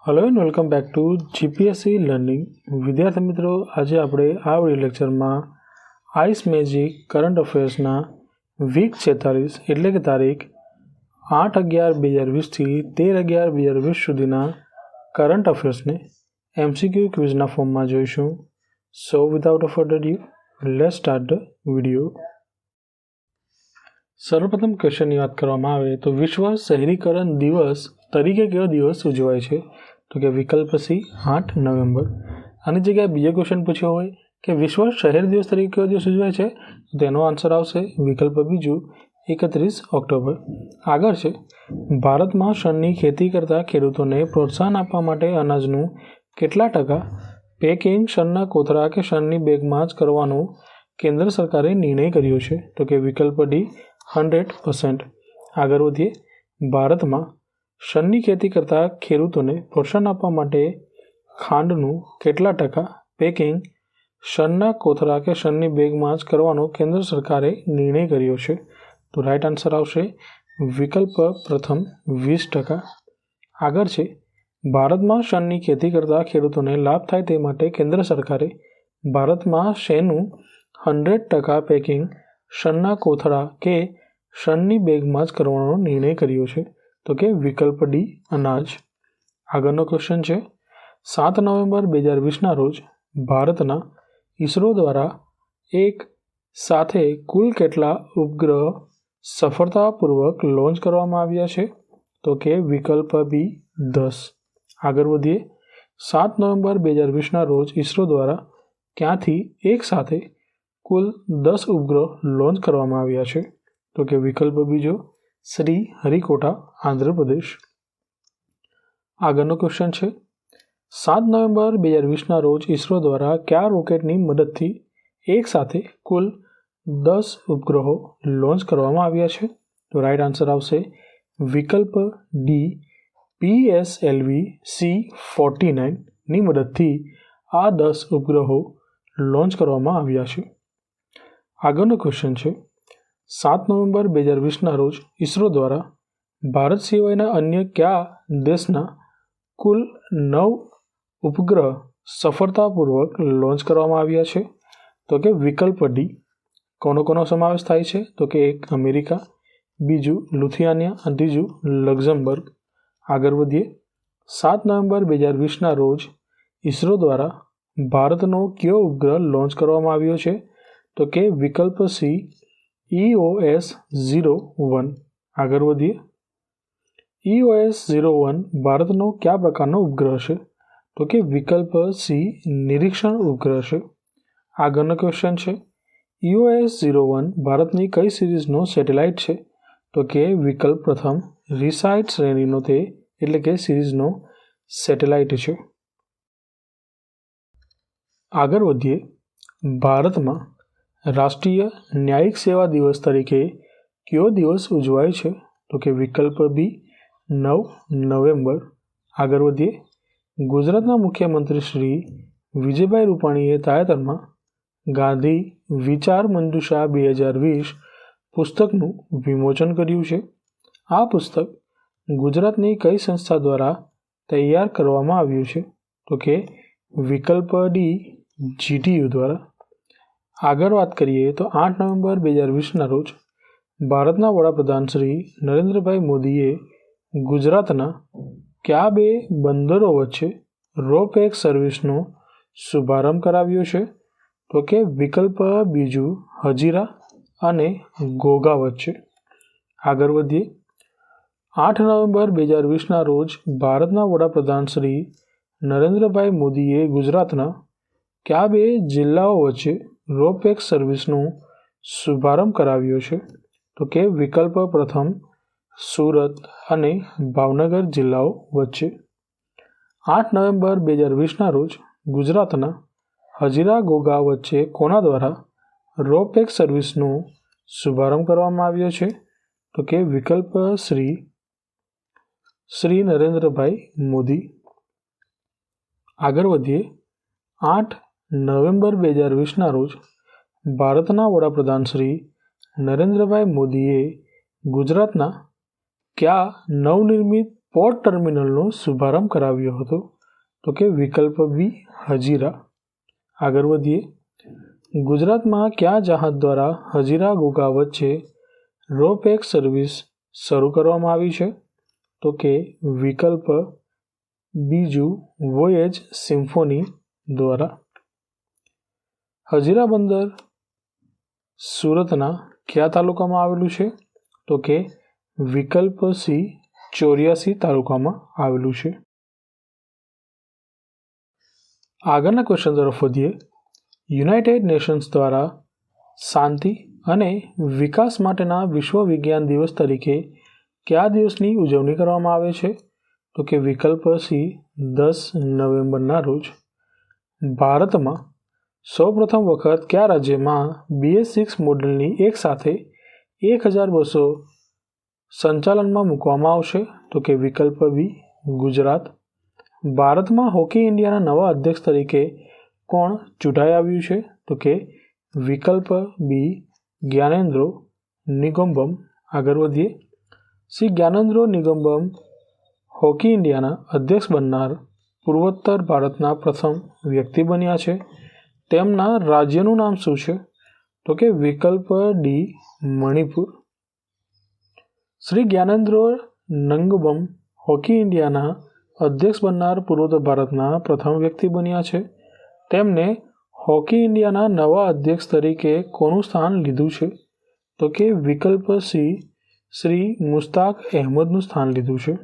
Hello and welcome back to GPSC learning. विद्यार्थी मित्रों, आज આપણે આ વિડિયો લેક્ચરમાં આઈસ મેજિક કરંટ અફેર્સના વીક 46 એટલે કે તારીખ 8/11/2020 થી 13/11/2020 સુધીના કરંટ અફેર્સને એમસીક્યુ ક્વિઝના ફોર્મમાં જોઈશું। So without a further due, let's start the video. સર્વપ્રથમ ક્વેશ્ચનની વાત કરવામાં આવે તો વિશ્વ શહેરીકરણ દિવસ તરીકે કયો દિવસ ઉજવાય છે? તો કે વિકલ્પ સી 8 નવેમ્બર। આની જગ્યાએ બીજો ક્વેશ્ચન પૂછ્યો હોય કે વિશ્વ શહેર દિવસ તરીકે કયો દિવસ ઉજવાય છે, તો તેનો આન્સર આવશે વિકલ્પ બીજું 31 ઓક્ટોબર। આગળ છે, ભારતમાં શણની ખેતી કરતા ખેડૂતોને પ્રોત્સાહન આપવા માટે અનાજનું કેટલા ટકા પેકિંગ શણના કોથળા કે શણની બેગમાં જ કરવાનો કેન્દ્ર સરકારે નિર્ણય કર્યો છે? તો કે વિકલ્પ ડી 100%। આગળ વધીએ, ભારતમાં શણની ખેતી કરતા ખેડૂતોને પ્રોત્સાહન આપવા માટે ખાંડનું કેટલા ટકા પેકિંગ શણના કોથળા કે શણની બેગમાં જ કરવાનો કેન્દ્ર સરકારે નિર્ણય કર્યો છે? તો રાઈટ આન્સર આવશે વિકલ્પ પ્રથમ 20%। આગળ છે, ભારતમાં શણની ખેતી કરતા ખેડૂતોને લાભ થાય તે માટે કેન્દ્ર સરકારે ભારતમાં શેનું 100% પેકિંગ શણના કોથળા કે શણની બેગમાં જ કરવાનો નિર્ણય કર્યો છે? તો કે વિકલ્પ ડી અનાજ। આગળનો ક્વેશ્ચન છે, 7 નવેમ્બર 2020ના રોજ ભારતના ઈસરો દ્વારા એક સાથે કુલ કેટલા ઉપગ્રહ સફળતાપૂર્વક લોન્ચ કરવામાં આવ્યા છે? તો કે વિકલ્પ બી 10। આગળ વધીએ, 7 નવેમ્બર 2020ના રોજ ઈસરો દ્વારા ક્યાંથી એક સાથે કુલ 10 ઉપગ્રહ લોન્ચ કરવામાં આવ્યા છે? તો કે વિકલ્પ બીજો શ્રી હરિકોટા, આંધ્રપ્રદેશ। આગળનો ક્વેશ્ચન છે, 7 નવેમ્બર 2020ના રોજ ઈસરો દ્વારા કયા રોકેટની મદદથી એક સાથે કુલ 10 ઉપગ્રહો લોન્ચ કરવામાં આવ્યા છે? તો રાઈટ આન્સર આવશે વિકલ્પ ડી PSLV-C49ની મદદથી આ 10 ઉપગ્રહો લોન્ચ કરવામાં આવ્યા છે। આગળનો ક્વેશ્ચન છે, 7 નવેમ્બર 2020ના રોજ ઈસરો દ્વારા ભારત સિવાયના અન્ય કયા દેશના કુલ 9 ઉપગ્રહ સફળતાપૂર્વક લોન્ચ કરવામાં આવ્યા છે? તો કે વિકલ્પ ડી। કોનો સમાવેશ થાય છે? તો કે એક અમેરિકા, બીજું લુથિયાનિયા અને ત્રીજું લક્ઝમબર્ગ। આગળ વધીએ, 7 નવેમ્બર 2020ના રોજ ઈસરો દ્વારા ભારતનો કયો ઉપગ્રહ લોન્ચ કરવામાં આવ્યો છે? તો કે વિકલ્પ સી EOS-01। આગળ વધીએ, EOS-01 ભારતનો કયા પ્રકારનો ઉપગ્રહ છે? તો કે વિકલ્પ સી નિરીક્ષણ ઉપગ્રહ છે। આગળનો ક્વેશ્ચન છે, EOS-01 ભારતની કઈ સિરીઝનો સેટેલાઇટ છે? તો કે વિકલ્પ પ્રથમ રિસાઇટ શ્રેણીનો તે એટલે કે સિરીઝનો સેટેલાઇટ છે। આગળ વધીએ, ભારતમાં રાષ્ટ્રીય ન્યાયિક સેવા દિવસ તરીકે કયો દિવસ ઉજવાય છે? તો કે વિકલ્પ બી 9 નવેમ્બર। આગળ વધીએ, ગુજરાતના મુખ્યમંત્રી શ્રી વિજયભાઈ રૂપાણીએ તાજેતરમાં ગાંધી વિચાર મંજુષા 2020 પુસ્તકનું વિમોચન કર્યું છે। આ પુસ્તક ગુજરાતની કઈ સંસ્થા દ્વારા તૈયાર કરવામાં આવ્યું છે? તો કે વિકલ્પ ડી GTU દ્વારા। આગળ વાત કરીએ તો 8 નવેમ્બર 2020ના રોજ ભારતના વડાપ્રધાન શ્રી નરેન્દ્રભાઈ મોદીએ ગુજરાતના કયા બે બંદરો વચ્ચે રોપેક્સ સર્વિસનો શુભારંભ કરાવ્યો છે? તો કે વિકલ્પ બીજું હજીરા અને ઘોઘા વચ્ચે। આગળ વધીએ, 8 નવેમ્બર 2020ના રોજ ભારતના વડાપ્રધાન શ્રી નરેન્દ્રભાઈ મોદીએ ગુજરાતના કયા બે જિલ્લાઓ વચ્ચે રોપેક્સ સર્વિસનો શુભારંભ કરાવ્યો છે? તો કે વિકલ્પ પ્રથમ સુરત અને ભાવનગર જિલ્લાઓ વચ્ચે। 8 નવેમ્બર 2020ના રોજ ગુજરાતના હજીરા ઘોઘા વચ્ચે કોના દ્વારા રોપેક્સ સર્વિસનો શુભારંભ કરવામાં આવ્યો છે? તો કે વિકલ્પ શ્રી નરેન્દ્રભાઈ મોદી। આગળ વધીએ, 8 નવેમ્બર 2020ના રોજ ભારતના વડાપ્રધાન શ્રી નરેન્દ્રભાઈ મોદીએ ગુજરાતના કયા નવનિર્મિત પોર્ટ ટર્મિનલનો શુભારંભ કરાવ્યો હતો? તો કે વિકલ્પ બી હજીરા. આગળ વધીએ. ગુજરાતમાં કયા જહાજ દ્વારા હજીરા ઘોઘા વચ્ચે રોપેક્સ સર્વિસ શરૂ કરવામાં આવી છે? તો કે વિકલ્પ બીજું વોયેજ સિમ્ફોની દ્વારા. હજીરા બંદર સુરતના કયા તાલુકામાં આવેલું છે? તો કે વિકલ્પ સી 84 તાલુકામાં આવેલું છે. આગળના ક્વેશ્ચન તરફ વધીએ. યુનાઇટેડ નેશન્સ દ્વારા શાંતિ અને વિકાસ માટેના વિશ્વ વિજ્ઞાન દિવસ તરીકે કયા દિવસની ઉજવણી કરવામાં આવે છે? તો કે વિકલ્પ સી 10 નવેમ્બરના રોજ. ભારતમાં સૌપ્રથમ વખત કયા રાજ્યમાં BS6 મોડેલની એક સાથે 1200 સંચાલનમાં મૂકવામાં આવશે? તો કે વિકલ્પ બી ગુજરાત. ભારતમાં હોકી ઇન્ડિયાના નવા અધ્યક્ષ તરીકે કોણ ચૂંટાઈ આવ્યું છે? તો કે વિકલ્પ બી જ્ઞાનેન્દ્રો નિગમબમ. આગળ વધીએ. શ્રી જ્ઞાનેન્દ્રો નિગમબમ હોકી ઇન્ડિયાના અધ્યક્ષ બનનાર પૂર્વોત્તર ભારતના પ્રથમ વ્યક્તિ બન્યા છે. તેમના રાજ્યનું નામ શું છે? તો કે વિકલ્પ ડી મણિપુર. શ્રી જ્ઞાનેન્દ્રો નિગમબમ હોકી ઇન્ડિયાના અધ્યક્ષ બનનાર પૂર્વોત્તર ભારતના પ્રથમ વ્યક્તિ બન્યા છે. તેમને હોકી ઇન્ડિયાના નવા અધ્યક્ષ તરીકે કોનું સ્થાન લીધું છે? તો કે વિકલ્પ સી શ્રી મુશ્તાક અહેમદનું સ્થાન લીધું છે.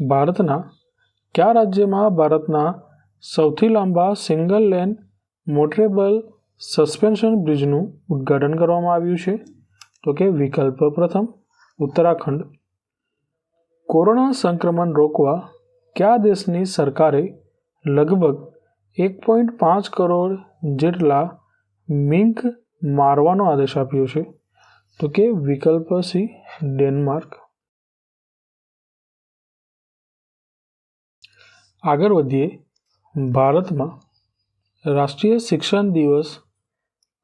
ભારતના કયા રાજ્યમાં ભારતના સૌથી લાંબા સિંગલ લેન મોટરેબલ સસ્પેન્શન બ્રિજનું ઉદ્ઘાટન કરવામાં આવ્યું છે? તો કે વિકલ્પ પ્રથમ ઉત્તરાખંડ. કોરોના સંક્રમણ રોકવા કયા દેશની સરકારે લગભગ 1.5 કરોડ જેટલા મિંક મારવાનો આદેશ આપ્યો છે? તો કે વિકલ્પ સી ડેનમાર્ક. આગળ વધીએ. ભારતમાં રાષ્ટ્રીય શિક્ષણ દિવસ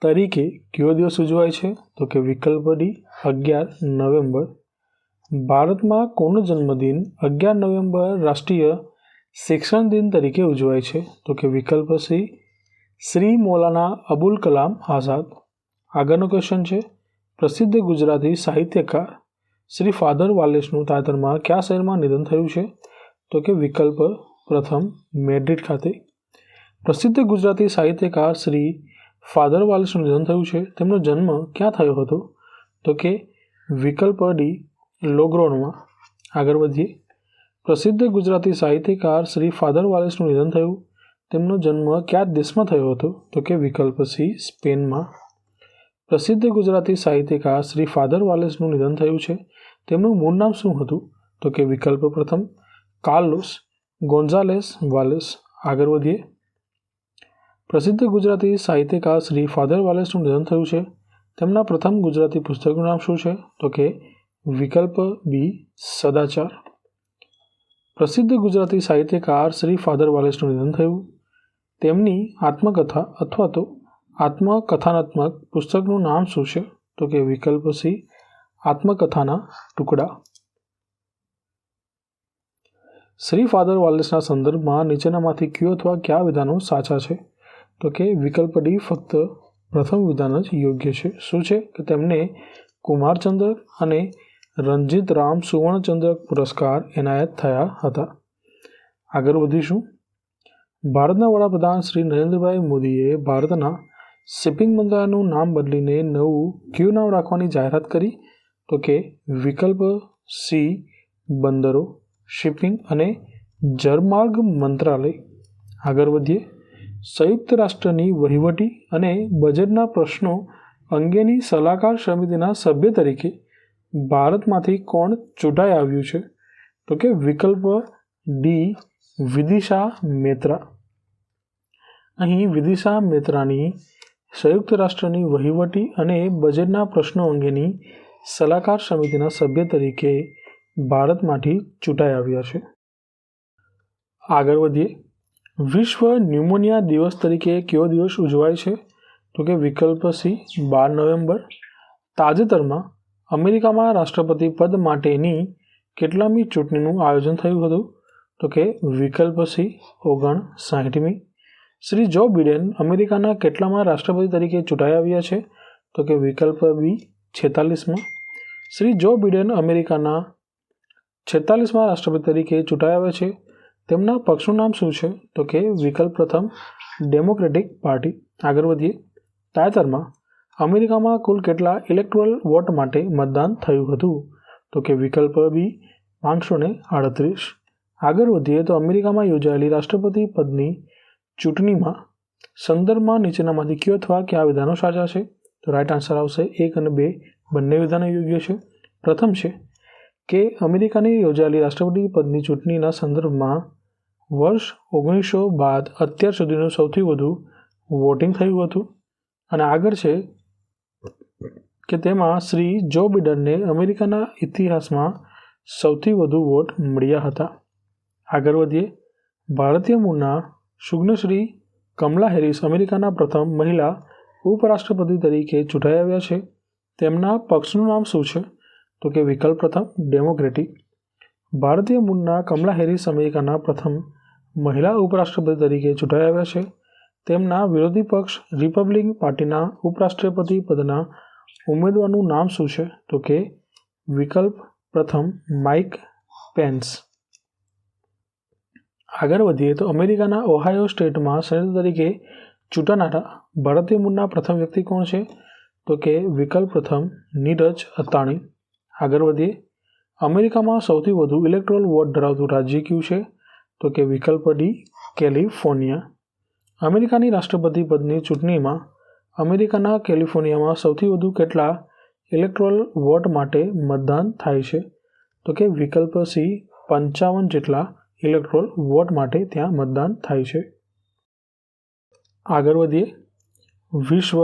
તરીકે કયો દિવસ ઉજવાય છે? તો કે વિકલ્પ ડી 11 નવેમ્બર. ભારતમાં કોનો જન્મદિન 11 નવેમ્બર રાષ્ટ્રીય શિક્ષણ દિન તરીકે ઉજવાય છે? તો કે વિકલ્પ સી શ્રી મૌલાના અબુલ કલામ આઝાદ. આગળનો ક્વેશ્ચન છે. પ્રસિદ્ધ ગુજરાતી સાહિત્યકાર શ્રી ફાધર વાલેસનું તાજેતરમાં કયા શહેરમાં નિધન થયું છે? તો કે વિકલ્પ પ્રથમ મેડ્રિડ ખાતે. પ્રસિદ્ધ ગુજરાતી સાહિત્યકાર શ્રી ફાધર વાલેસનું નિધન થયું છે. તેમનો જન્મ ક્યાં થયો હતો? તો કે વિકલ્પ ડી લોગ્રોનમાં. આગળ વધીએ. પ્રસિદ્ધ ગુજરાતી સાહિત્યકાર શ્રી ફાધર વાલેસનું નિધન થયું. તેમનો જન્મ કયા દેશમાં થયો હતો? તો કે વિકલ્પ સી સ્પેનમાં. પ્રસિદ્ધ ગુજરાતી સાહિત્યકાર શ્રી ફાધર વાલેસનું નિધન થયું છે. તેમનું મૂળ નામ શું હતું? તો કે વિકલ્પ પ્રથમ કાર્લોસ ગોન્ઝાલેસ વાલેસ. આગળ વધીએ. પ્રસિદ્ધ ગુજરાતી સાહિત્યકાર શ્રી ફાધર વાલેસનું નિધન થયું છે. તેમના પ્રથમ ગુજરાતી પુસ્તકનું નામ શું છે? તો કે વિકલ્પ બી સદાચાર. પ્રસિદ્ધ ગુજરાતી સાહિત્યકાર શ્રી ફાધર વાલેસનું નિધન થયું. તેમની આત્મકથા અથવા તો આત્મકથાનાત્મક પુસ્તકનું નામ શું છે? તો કે વિકલ્પ સી આત્મકથાના ટુકડા. શ્રી ફાધર વાલેસના સંદર્ભમાં નીચેનામાંથી કયો અથવા કયા વિધાનો સાચા છે? તો કે વિકલ્પ ડી ફક્ત પ્રથમ વિધાન જ યોગ્ય છે. શું છે? કે તેમને કુમારચંદ્રક અને રણજીત રામ સુવર્ણચંદ્રક પુરસ્કાર એનાયત થયા હતા. આગળ વધીશું. ભારતના વડાપ્રધાન શ્રી નરેન્દ્રભાઈ મોદીએ ભારતના શિપિંગ મંત્રાલયનું નામ બદલીને નવું કયું નામ રાખવાની જાહેરાત કરી? તો કે વિકલ્પ સી બંદરો, શિપિંગ અને જળમાર્ગ મંત્રાલય. આગળ વધીએ. સંયુક્ત રાષ્ટ્રની વહીવટી અને બજેટના પ્રશ્નો અંગેની સલાહકાર સમિતિના સભ્ય તરીકે ભારતમાંથી કોણ ચૂંટાઈ આવ્યું છે? તો કે વિકલ્પ ડી વિદિશા મેત્રા. અહીં વિદિશા મેત્રાની સંયુક્ત રાષ્ટ્રની વહીવટી અને બજેટના પ્રશ્નો અંગેની સલાહકાર સમિતિના સભ્ય તરીકે ભારતમાંથી ચૂંટાઈ આવ્યા છે. આગળ વધીએ. વિશ્વ ન્યુમોનિયા દિવસ તરીકે કયો દિવસ ઉજવાય છે? તો કે વિકલ્પ સી 12 નવેમ્બર. તાજેતરમાં અમેરિકામાં રાષ્ટ્રપતિ પદ માટેની કેટલામી ચૂંટણીનું આયોજન થયું હતું? તો કે વિકલ્પ સી 59મી. શ્રી જો બિડેન અમેરિકાના કેટલામાં રાષ્ટ્રપતિ તરીકે ચૂંટાઈ આવ્યા છે? તો કે વિકલ્પ બી 46માં. શ્રી જો બિડેન અમેરિકાના 46મા રાષ્ટ્રપતિ તરીકે ચૂંટાઈ આવ્યા છે. તેમના પક્ષનું નામ શું છે? તો કે વિકલ્પ પ્રથમ ડેમોક્રેટિક પાર્ટી. આગળ વધીએ. તાજેતરમાં અમેરિકામાં કુલ કેટલા ઇલેક્ટોરલ વોટ માટે મતદાન થયું હતું? તો કે વિકલ્પ બી 538. આગળ વધીએ તો અમેરિકામાં યોજાયેલી રાષ્ટ્રપતિ પદની ચૂંટણીમાં સંદર્ભમાં નીચેનામાંથી કયો અથવા કયા વિધાનો સાચા છે? તો રાઇટ આન્સર આવશે 1 અને 2 બંને વિધાનો યોગ્ય છે. પ્રથમ છે કે અમેરિકાની યોજાયેલી રાષ્ટ્રપતિ પદની ચૂંટણીના સંદર્ભમાં વર્ષ 1900 બાદ અત્યાર સુધીનું સૌથી વધુ વોટિંગ થયું હતું. અને આગળ છે કે તેમાં શ્રી જો બિડનને અમેરિકાના ઇતિહાસમાં સૌથી વધુ વોટ મળ્યા હતા. આગળ વધીએ. ભારતીય મૂળના સુજ્ઞશ્રી કમલા હેરિસ અમેરિકાના પ્રથમ મહિલા ઉપરાષ્ટ્રપતિ તરીકે ચૂંટાઈ આવ્યા છે. તેમના પક્ષનું નામ શું છે? તો કે વિકલ્પ પ્રથમ ડેમોક્રેટિક. ભારતીય મૂળના કમલા હેરિસ અમેરિકાના પ્રથમ મહિલા ઉપરાષ્ટ્રપતિ તરીકે ચૂંટાઈ આવ્યા છે. તેમના વિરોધી પક્ષ રિપબ્લિકન પાર્ટીના ઉપરાષ્ટ્રપતિ પદના ઉમેદવારનું નામ શું છે? તો કે વિકલ્પ પ્રથમ માઇક પેન્સ. આગળ વધીએ તો અમેરિકાના ઓહાયો સ્ટેટમાં સેનેટર તરીકે ચૂંટાનારા ભારતીય મૂળના પ્રથમ વ્યક્તિ કોણ છે? તો કે વિકલ્પ પ્રથમ નીરજ અત્તાણી. આગળ વધીએ. અમેરિકામાં સૌથી વધુ ઇલેક્ટોરલ વોટ ધરાવતું રાજ્ય કયું છે? તો કે વિકલ્પ ડી કેલિફોર્નિયા. અમેરિકાની રાષ્ટ્રપતિ પદની ચૂંટણીમાં અમેરિકાના કેલિફોર્નિયામાં સૌથી વધુ કેટલા ઇલેક્ટોરલ વોટ માટે મતદાન થાય છે? તો કે વિકલ્પ સી 55 જેટલા ઇલેક્ટોરલ વોટ માટે ત્યાં મતદાન થાય છે. આગળ વધીએ. વિશ્વ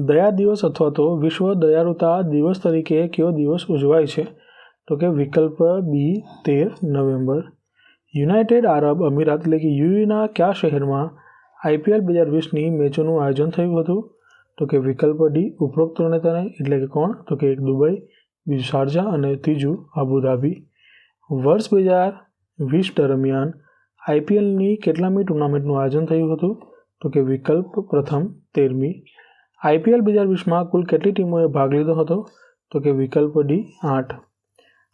દયા દિવસ અથવા તો વિશ્વ દયાળુતા દિવસ તરીકે કયો દિવસ ઉજવાય છે? તો કે વિકલ્પ બી 13 નવેમ્બર. યુનાઇટેડ આરબ અમીરાત એટલે કે યુએઈના કયા શહેરમાં IPL 2020ની મેચોનું આયોજન થયું હતું? તો કે વિકલ્પ ડી ઉપરોક્ત ત્રણેય એટલે કે કોણ? તો કે એક દુબઈ, બીજું શારજા અને ત્રીજું અબુધાબી. વર્ષ 2020 દરમિયાન IPLની કેટલામી ટુર્નામેન્ટનું આયોજન થયું હતું? તો કે વિકલ્પ પ્રથમ 13મી. IPL 2020માં કુલ કેટલી ટીમોએ ભાગ લીધો હતો? તો કે વિકલ્પ ડી 8.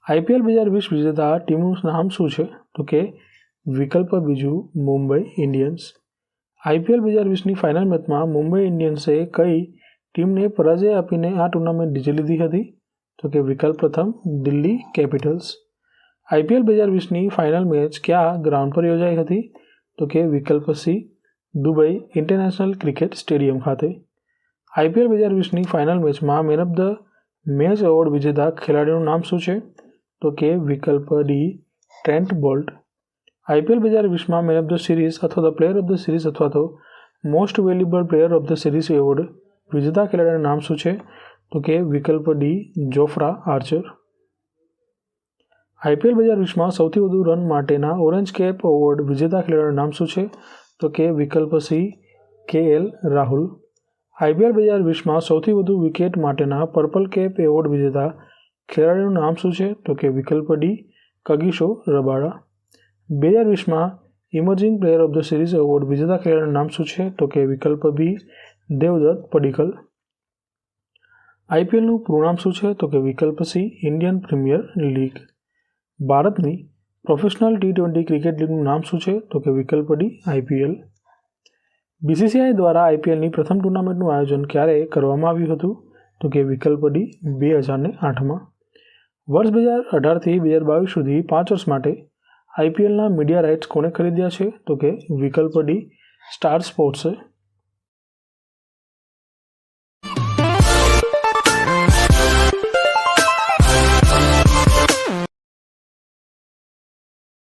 IPL 2020 વિજેતા ટીમનું નામ શું છે? તો કે વિકલ્પ બીજું મુંબઈ ઇન્ડિયન્સ. IPL 2020ની ફાઇનલ મેચમાં મુંબઈ ઇન્ડિયન્સે કઈ ટીમને પરાજય આપીને આ ટુર્નામેન્ટ જીતી લીધી હતી? તો કે વિકલ્પ પ્રથમ દિલ્હી કેપિટલ્સ. IPL 2020ની ફાઇનલ મેચ કયા ગ્રાઉન્ડ પર યોજાઈ હતી? તો કે વિકલ્પ C Dubai International Cricket Stadium ખાતે. IPL 2020ની ફાઇનલ મેચમાં man of the match award વિજેતા ખેલાડીનું નામ શું છે? તો કે વિકલ્પ ડી ટ્રેન્ટ બોલ્ટ. IPL 2020માં મેન ઓફ ધ સિરીઝ અથવા તો પ્લેયર ઓફ ધ સિરીઝ અથવા તો most valuable player of the series award વિજેતા ખેલાડીનું નામ શું છે? તો કે વિકલ્પ ડી જોફ્રા આર્ચર. IPL 2020માં સૌથી વધુ રન માટેના ઓરેન્જ કેપ એવોર્ડ વિજેતા ખેલાડીનું નામ શું છે? તો કે વિકલ્પ સી KL રાહુલ. IPL 2020માં સૌથી વધુ વિકેટ માટેના પર્પલ કેપ એવોર્ડ વિજેતા ખેલાડીનું નામ શું છે? તો કે વિકલ્પ ડી કગિસો રબાડા. 2020માં emerging player of the series award વિજેતા ખેલાડીનું નામ શું છે? તો કે વિકલ્પ બી દેવદત્ત પડીકલ. IPLનું પૂરું નામ શું છે? તો કે વિકલ્પ સી ઇન્ડિયન પ્રીમિયર લીગ. ભારતની પ્રોફેશનલ T20 ક્રિકેટ લીગનું નામ શું છે? તો કે વિકલ્પ ડી IPL. BCCI દ્વારા IPLની પ્રથમ ટુર્નામેન્ટનું આયોજન ક્યારે કરવામાં આવ્યું હતું? તો કે વિકલ્પ ડી 2008માં. વર્ષ 2018થી 2022 સુધી 5 વર્ષ માટે IPLના મીડિયા રાઇટ્સ કોણે ખરીદ્યા છે? તો કે વિકલ્પ ડી સ્ટાર સ્પોર્ટ્સે.